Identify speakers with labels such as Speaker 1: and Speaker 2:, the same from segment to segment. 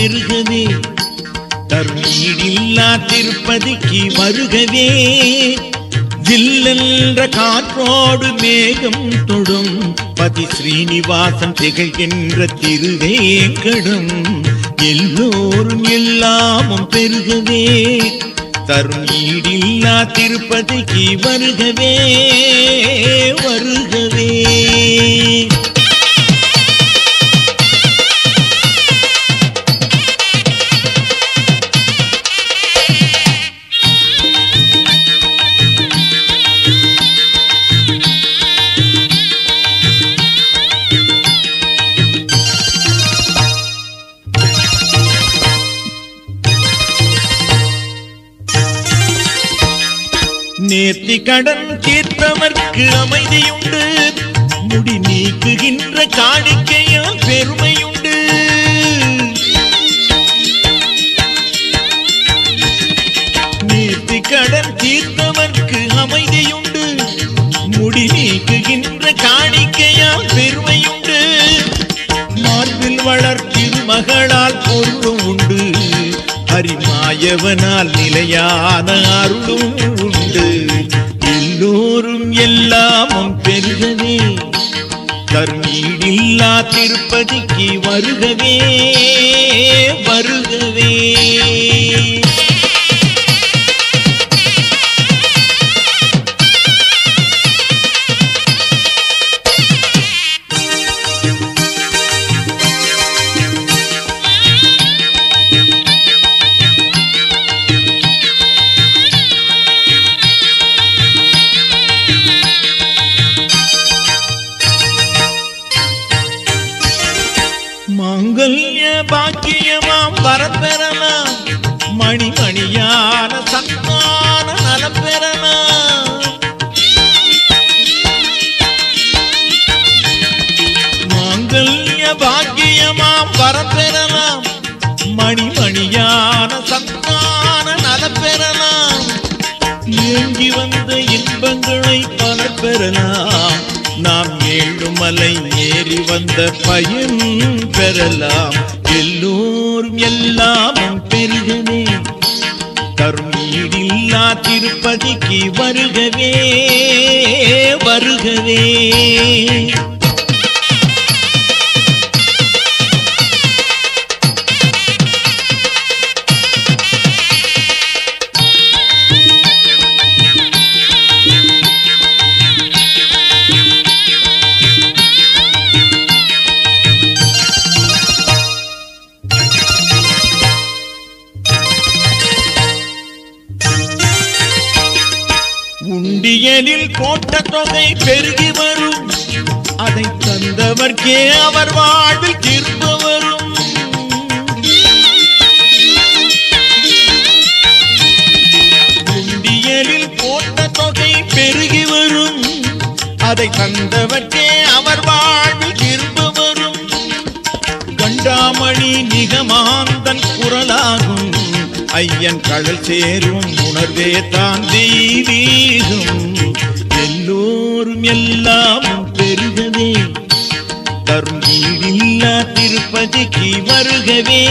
Speaker 1: பெருகவே தருணீடில்லா திருப்பதிக்கு வருகவே ஜில்லென்ற காற்றோடு மேகம் தொடும் பதி ஸ்ரீனிவாசன் திகழ்கின்ற திருவேங்கடம் எல்லோரும் எல்லாமும் பெருகவே தருணீடில்லா திருப்பதிக்கு வருகவே வருகவே. நேர்த்தி கடன் தீர்த்தவர்க்கு அமைதியுண்டு முடி நீக்குகின்ற காணிக்கையால் பெருமையுண்டு. நேர்த்தி கடன் தீர்த்தவர்க்கு அமைதியுண்டு முடி நீக்குகின்ற காணிக்கையால் பெருமையுண்டு. மார்பில் வளர் திருமகளால் பொருளும் உண்டு ஹரிமாயவனால் நிலையான அருளும் உண்டு. எல்லோரும் எல்லாமும் பெருகவே தருணீடில்லா திருப்பதிக்கு வருகவே வருகவே. மாங்கல்ய பாக்கியமாம் வரப்பெறலாம் மணிமணியான சந்தான நலம் பெறலாம். மாங்கல்ய பாக்கியமாம் வரப்பெறலாம் மணிமணியான சந்தான நலம் பெறலாம். ஏங்கி வந்த இன்பங்களை பலர் பெறலாம் நாம் ஏழுமலை ஏறி வந்த பயன் பெறலாம். எல்லோரும் எல்லாமும் பெருகவே தருணீடில்லா திருப்பதிக்கு வருகவே வருகவே. உண்டியலில் போட்ட தொகை பெருகி வரும் அதை தந்தவர்க்கே அவர் வாழ்வில் திரும்ப வரும். உண்டியலில் போட்ட தொகை பெருகி வரும் அதை தந்தவர்க்கே அவர் வாழ்வில் திரும்ப வரும். கண்டாமணி நிகமாந்தன் குரலாகும் ஐயன் கடல் சேரும் உணர்வே தான் தெய்வீகம். எல்லோரும் எல்லாமும் பெருகவே தருணீடில்லா திருப்பதிக்கு வருகவே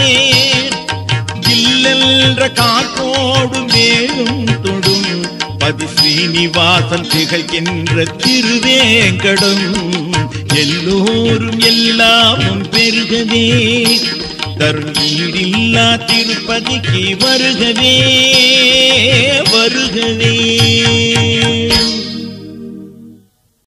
Speaker 1: ஜில்லென்ற காற்றோடு மேலும் தொடும் பதி ஸ்ரீனிவாசன் திகழ்கின்ற திருவேங்கடம் எல்லோரும் எல்லாமும் பெருகவே தருணீடில்லா திருப்பதிக்கு வருகவே வருகவே.